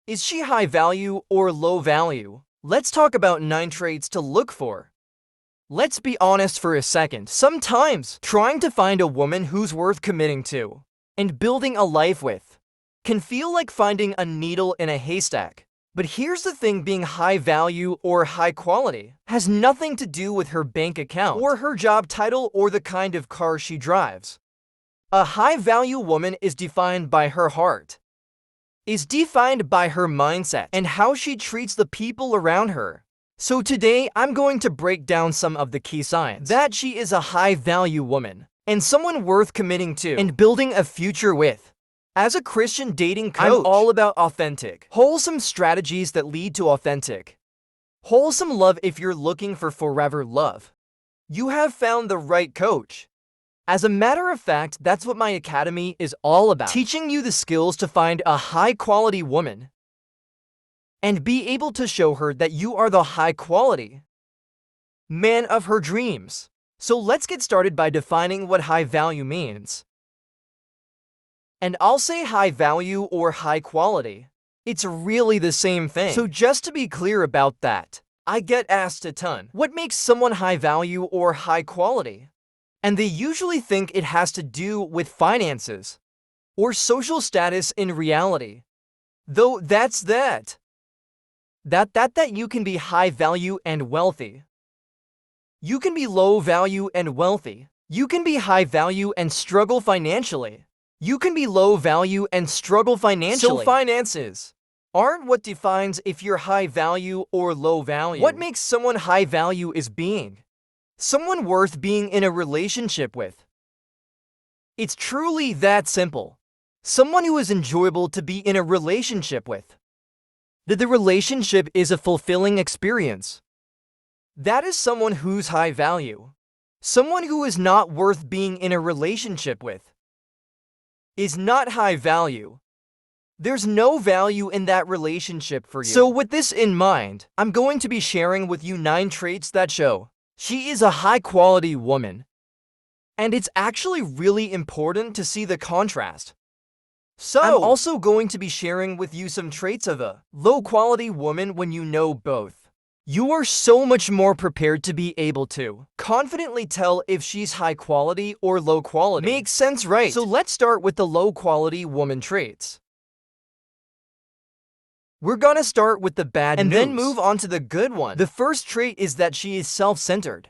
Is she high value or low value? Let's talk about 9 traits to look for. Let's be honest for a second. Sometimes trying to find a woman who's worth committing to and building a life with can feel like finding a needle in a haystack. But here's the thing, being high value or high quality has nothing to do with her bank account or her job title or the kind of car she drives. A high value woman is defined by her heart, is defined by her mindset and how she treats the people around her. So today, I'm going to break down some of the key signs that she is a high value woman and someone worth committing to and building a future with. As a Christian dating coach, I'm all about authentic, wholesome strategies that lead to authentic, wholesome love. If you're looking for forever love, you have found the right coach. As a matter of fact, that's what my academy is all about, teaching you the skills to find a high-quality woman and be able to show her that you are the high-quality man of her dreams. So let's get started by defining what high value means. And I'll say high value or high quality. It's really the same thing. So just to be clear about that, I get asked a ton, what makes someone high value or high quality? And they usually think it has to do with finances or social status. In reality, though, that you can be high value and wealthy. You can be low value and wealthy. You can be high value and struggle financially. You can be low value and struggle financially. So finances aren't what defines if you're high value or low value. What makes someone high value is being someone worth being in a relationship with. It's truly that simple. Someone who is enjoyable to be in a relationship with. That the relationship is a fulfilling experience. That is someone who's high value. Someone who is not worth being in a relationship with is not high value. There's no value in that relationship for you. So with this in mind, I'm going to be sharing with you 9 traits that show she is a high-quality woman. And it's actually really important to see the contrast. So I'm also going to be sharing with you some traits of a low-quality woman. When you know both, you are so much more prepared to be able to confidently tell if she's high quality or low quality. Makes sense, right? So let's start with the low quality woman traits. We're gonna start with the bad news and then move on to the good one. The first trait is that she is self-centered.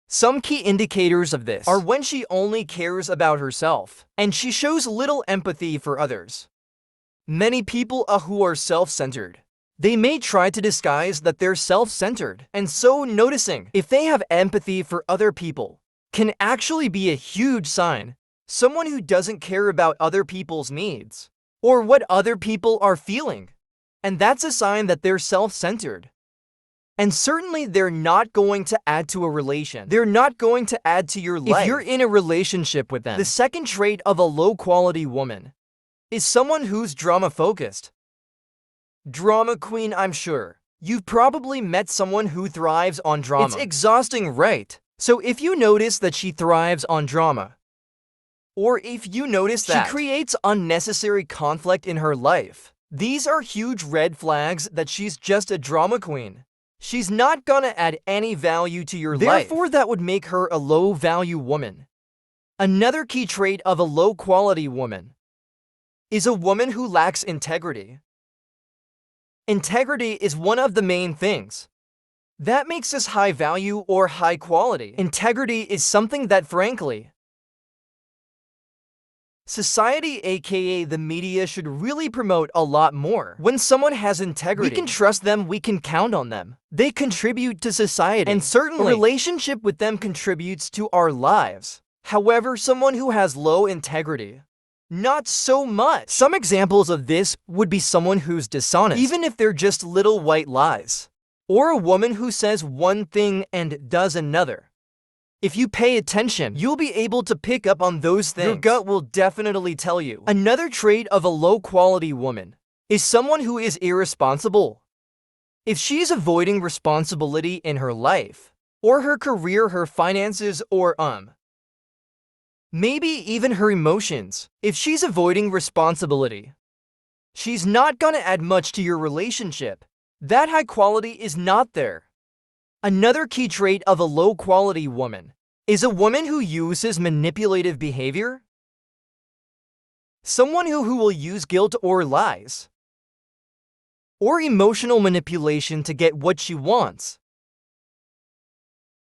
Some key indicators of this are when she only cares about herself and she shows little empathy for others. Many people who are self-centered, they may try to disguise that they're self-centered, and so noticing if they have empathy for other people can actually be a huge sign. Someone who doesn't care about other people's needs or what other people are feeling, and that's a sign that they're self-centered. And certainly they're not going to add to a relation. They're not going to add to your life if you're in a relationship with them. The second trait of a low-quality woman is someone who's drama-focused. Drama queen, I'm sure. You've probably met someone who thrives on drama. It's exhausting, right? So if you notice that she thrives on drama, or if you notice that she creates unnecessary conflict in her life, these are huge red flags that she's just a drama queen. She's not gonna add any value to your life. Therefore, that would make her a low-value woman. Another key trait of a low-quality woman is a woman who lacks integrity. Integrity is one of the main things that makes us high value or high quality. Integrity is something that, frankly, society, aka the media, should really promote a lot more. When someone has integrity, we can trust them, we can count on them. They contribute to society, and certainly a relationship with them contributes to our lives. However, someone who has low integrity, not so much. Some examples of this would be someone who's dishonest, even if they're just little white lies, or a woman who says one thing and does another. If you pay attention, you'll be able to pick up on those things. Your gut will definitely tell you. Another trait of a low-quality woman is someone who is irresponsible. If she's avoiding responsibility in her life, or her career, her finances, or maybe even her emotions. If she's avoiding responsibility, She's not gonna add much to your relationship. That high quality is not there. Another key trait of a low-quality woman is a woman who uses manipulative behavior. Someone who will use guilt or lies, or emotional manipulation to get what she wants.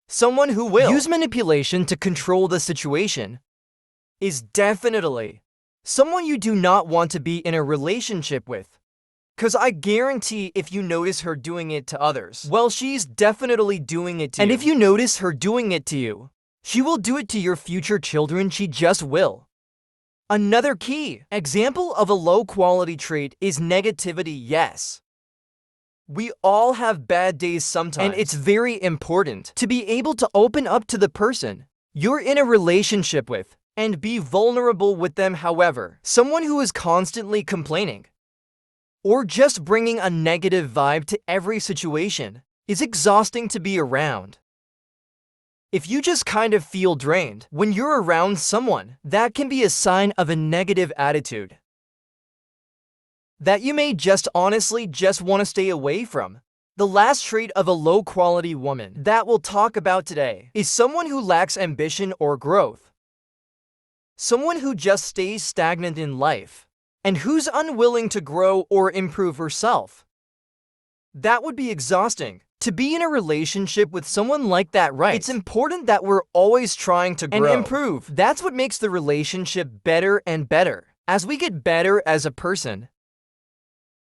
Someone who will use manipulation to control the situation is definitely someone you do not want to be in a relationship with. Because I guarantee if you notice her doing it to others, well, she's definitely doing it to you. And if you notice her doing it to you, she will do it to your future children. She just will. Another key example of a low-quality trait is negativity. Yes, we all have bad days sometimes, and it's very important to be able to open up to the person you're in a relationship with and be vulnerable with them. However, someone who is constantly complaining or just bringing a negative vibe to every situation is exhausting to be around. If you just kind of feel drained when you're around someone, that can be a sign of a negative attitude that you may just honestly just want to stay away from. The last trait of a low-quality woman that we'll talk about today is someone who lacks ambition or growth. Someone who just stays stagnant in life and who's unwilling to grow or improve herself. That would be exhausting. To be in a relationship with someone like that, right? It's important that we're always trying to grow and improve. That's what makes the relationship better and better. As we get better as a person,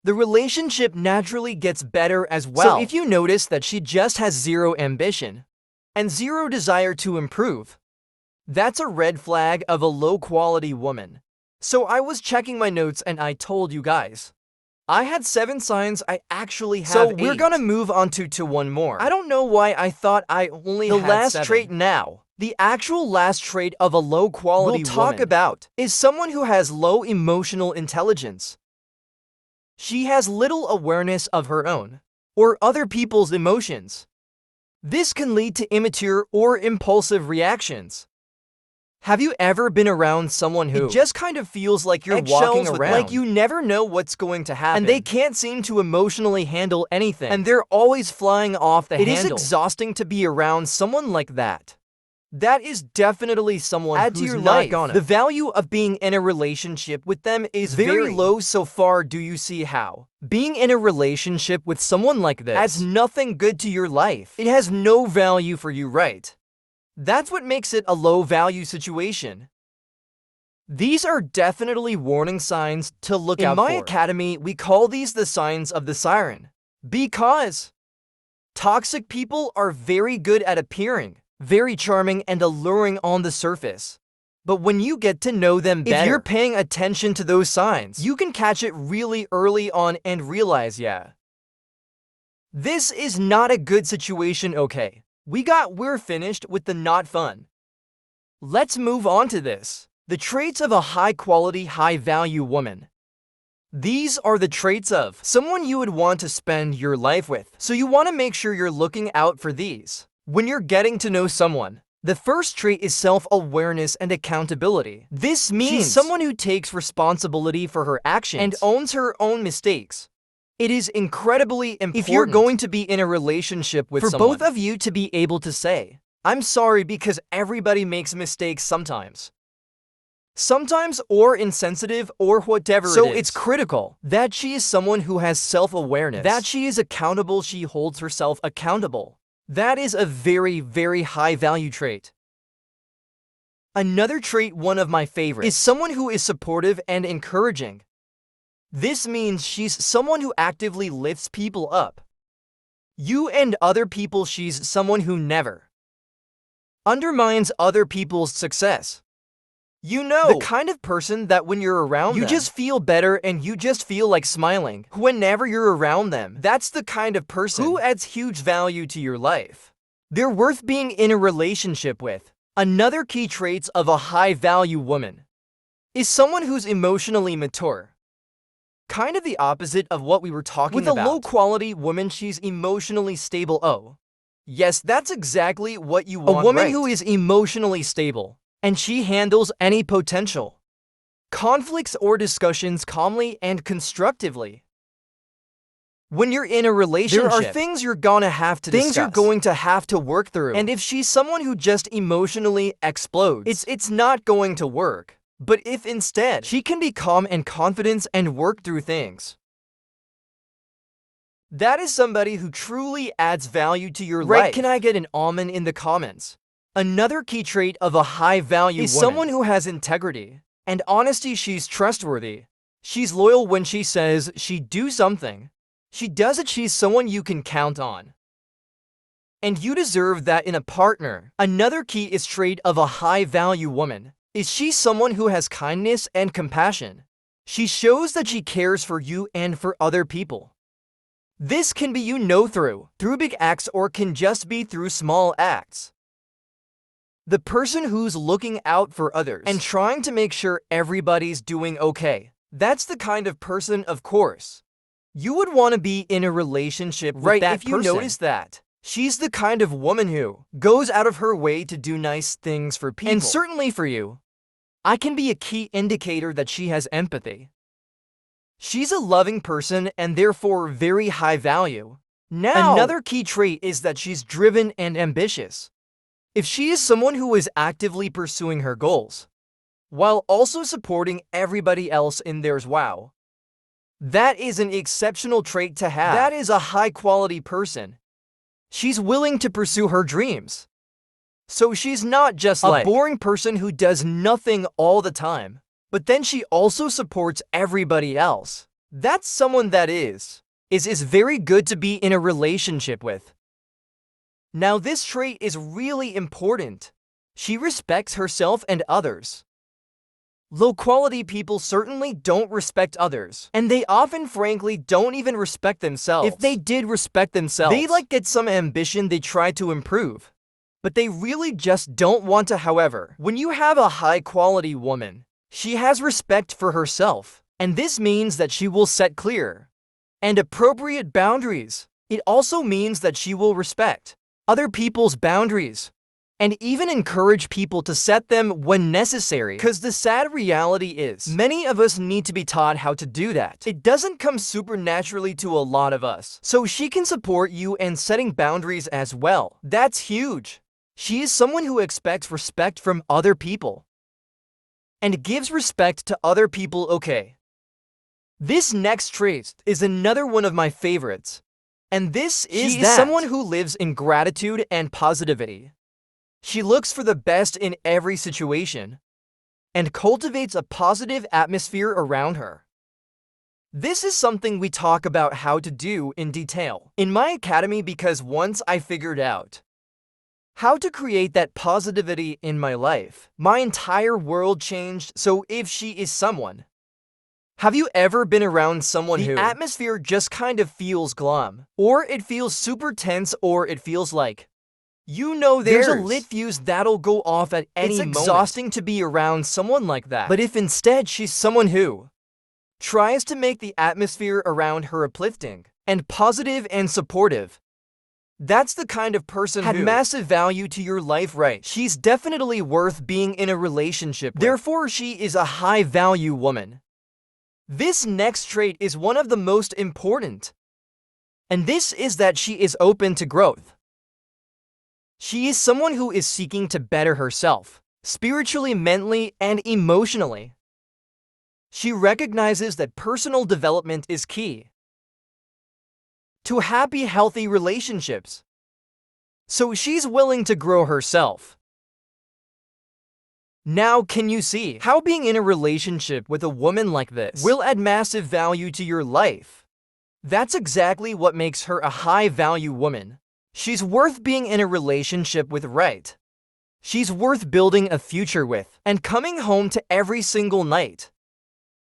the relationship naturally gets better as well. So if you notice that she just has zero ambition and zero desire to improve, that's a red flag of a low-quality woman. So I was checking my notes and I told you guys I had 7 signs. I actually have 8. So we're gonna move on to one more. I don't know why I thought I only had 7. The last trait now, the actual last trait of a low-quality woman we'll talk about is someone who has low emotional intelligence. She has little awareness of her own or other people's emotions. This can lead to immature or impulsive reactions. Have you ever been around someone who it just kind of feels like you're walking around like you never know what's going to happen, and they can't seem to emotionally handle anything, and they're always flying off the handle? It is exhausting to be around someone like that. That is definitely someone who's not gonna. The value of being in a relationship with them is very low so far. Do you see how being in a relationship with someone like this adds nothing good to your life? It has no value for you, right? That's what makes it a low-value situation. These are definitely warning signs to look out for. In my academy, we call these the signs of the siren, because toxic people are very good at appearing very charming and alluring on the surface. But when you get to know them better, if you're paying attention to those signs, you can catch it really early on and realize, yeah, this is not a good situation. Okay, we're finished with the not fun. Let's move on to this. The traits of a high-quality, high-value woman. These are the traits of someone you would want to spend your life with. So you want to make sure you're looking out for these when you're getting to know someone. The first trait is self-awareness and accountability. This means she's someone who takes responsibility for her actions and owns her own mistakes. It is incredibly important if you're going to be in a relationship with someone for both of you to be able to say, I'm sorry, because everybody makes mistakes sometimes. Or insensitive or whatever it is. So it's critical that she is someone who has self-awareness, that she is accountable, she holds herself accountable. That is a very, very high-value trait. Another trait, one of my favorites, is someone who is supportive and encouraging. This means she's someone who actively lifts people up. You and other people. She's someone who never undermines other people's success. You know, the kind of person that when you're around you just feel better and you just feel like smiling whenever you're around them. That's the kind of person who adds huge value to your life. They're worth being in a relationship with. Another key trait of a high-value woman is someone who's emotionally mature. Kind of the opposite of what we were talking about. With a low-quality woman, she's emotionally stable. Oh, yes, that's exactly what you want. A woman who is emotionally stable, and she handles any potential conflicts or discussions calmly and constructively. When you're in a relationship, there are things you're gonna have to discuss. Things you're going to have to work through. And if she's someone who just emotionally explodes, it's not going to work. But if instead, she can be calm and confident and work through things, that is somebody who truly adds value to your life. Can I get an amen in the comments? Another key trait of a high-value woman is someone who has integrity and honesty. She's trustworthy. She's loyal when she says she'd do something. She does it. She's someone you can count on. And you deserve that in a partner. Another key is trait of a high-value woman is she's someone who has kindness and compassion. She shows that she cares for you and for other people. This can be through big acts or can just be through small acts. The person who's looking out for others and trying to make sure everybody's doing okay. That's the kind of person, of course, you would want to be in a relationship with that person. If you notice that, she's the kind of woman who goes out of her way to do nice things for people. And certainly for you, I can be a key indicator that she has empathy. She's a loving person and therefore very high value. Now, another key trait is that she's driven and ambitious. If she is someone who is actively pursuing her goals, while also supporting everybody else in theirs, wow, that is an exceptional trait to have. That is a high-quality person. She's willing to pursue her dreams. So she's not just a boring person who does nothing all the time, but then she also supports everybody else. That's someone that is very good to be in a relationship with. Now, this trait is really important. She respects herself and others. Low-quality people certainly don't respect others, and they often, frankly, don't even respect themselves. If they did respect themselves, they'd get some ambition, they try to improve, but they really just don't want to. However, when you have a high-quality woman, she has respect for herself, and this means that she will set clear and appropriate boundaries. It also means that she will respect other people's boundaries and even encourage people to set them when necessary. Because the sad reality is, many of us need to be taught how to do that. It doesn't come supernaturally to a lot of us. So she can support you in setting boundaries as well. That's huge. She is someone who expects respect from other people and gives respect to other people. Okay. This next trait is another one of my favorites. And this is someone who lives in gratitude and positivity. She looks for the best in every situation and cultivates a positive atmosphere around her. This is something we talk about how to do in detail in my academy, because once I figured out how to create that positivity in my life, my entire world changed. So if she is someone, have you ever been around someone who the atmosphere just kind of feels glum, or it feels super tense, or it feels like, there's a lit fuse that'll go off at any moment? It's exhausting to be around someone like that. But if instead she's someone who tries to make the atmosphere around her uplifting and positive and supportive, that's the kind of person who had massive value to your life, right? She's definitely worth being in a relationship with. Therefore, she is a high-value woman. This next trait is one of the most important, and this is that she is open to growth. She is someone who is seeking to better herself, spiritually, mentally, and emotionally. She recognizes that personal development is key to happy, healthy relationships. So she's willing to grow herself. Now, can you see how being in a relationship with a woman like this will add massive value to your life? That's exactly what makes her a high-value woman. She's worth being in a relationship with, right? She's worth building a future with and coming home to every single night.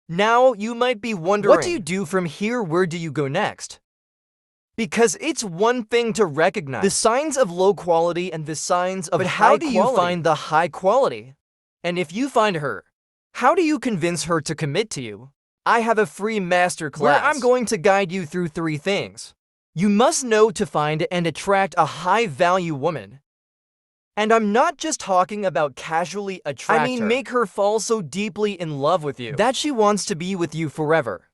Now, you might be wondering, what do you do from here? Where do you go next? Because it's one thing to recognize the signs of low quality and the signs of high quality. But how do you find the high quality? And if you find her, how do you convince her to commit to you? I have a free masterclass where I'm going to guide you through 3 things you must know to find and attract a high-value woman. And I'm not just talking about casually attract her. I mean, make her fall so deeply in love with you that she wants to be with you forever.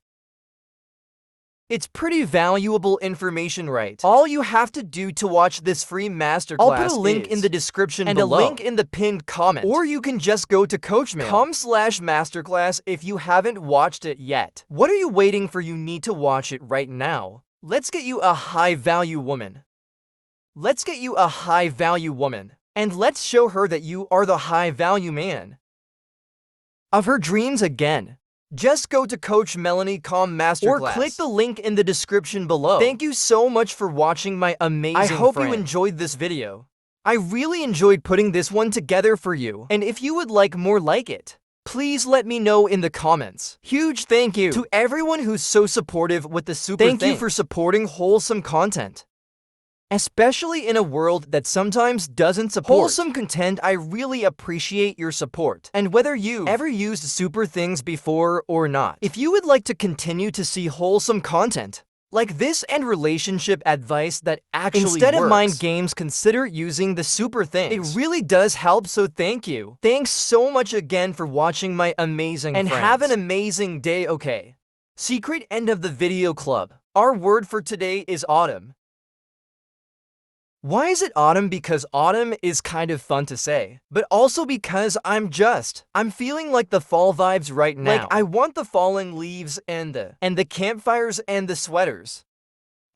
It's pretty valuable information, right? All you have to do to watch this free masterclass, I'll put a link in the description and below, a link in the pinned comment. Or you can just go to coachmail.com/masterclass if you haven't watched it yet. What are you waiting for? You need to watch it right now. Let's get you a high-value woman. Let's get you a high-value woman. And let's show her that you are the high-value man of her dreams again. Just go to Coach Melanie.com Masterclass or click the link in the description below. Thank you so much for watching my amazing I hope you enjoyed this video. I really enjoyed putting this one together for you. And if you would like more like it, please let me know in the comments. Huge thank you to everyone who's so supportive with the super Thank you for supporting wholesome content. Especially in a world that sometimes doesn't support wholesome content, I really appreciate your support. And whether you've ever used super things before or not, if you would like to continue to see wholesome content like this and relationship advice that actually instead works, of mind games, consider using the super things. It really does help, so thank you. Thanks so much again for watching my amazing and friends. Have an amazing day, okay? Secret end of the video club. Our word for today is autumn. Why is it autumn? Because autumn is kind of fun to say, but also because I'm feeling like the fall vibes right now. Like I want the falling leaves and the campfires and the sweaters.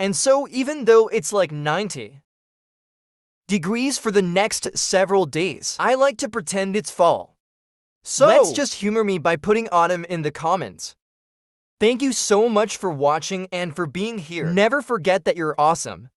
And so even though it's like 90 degrees for the next several days, I like to pretend it's fall. So let's just humor me by putting autumn in the comments. Thank you so much for watching and for being here. Never forget that you're awesome.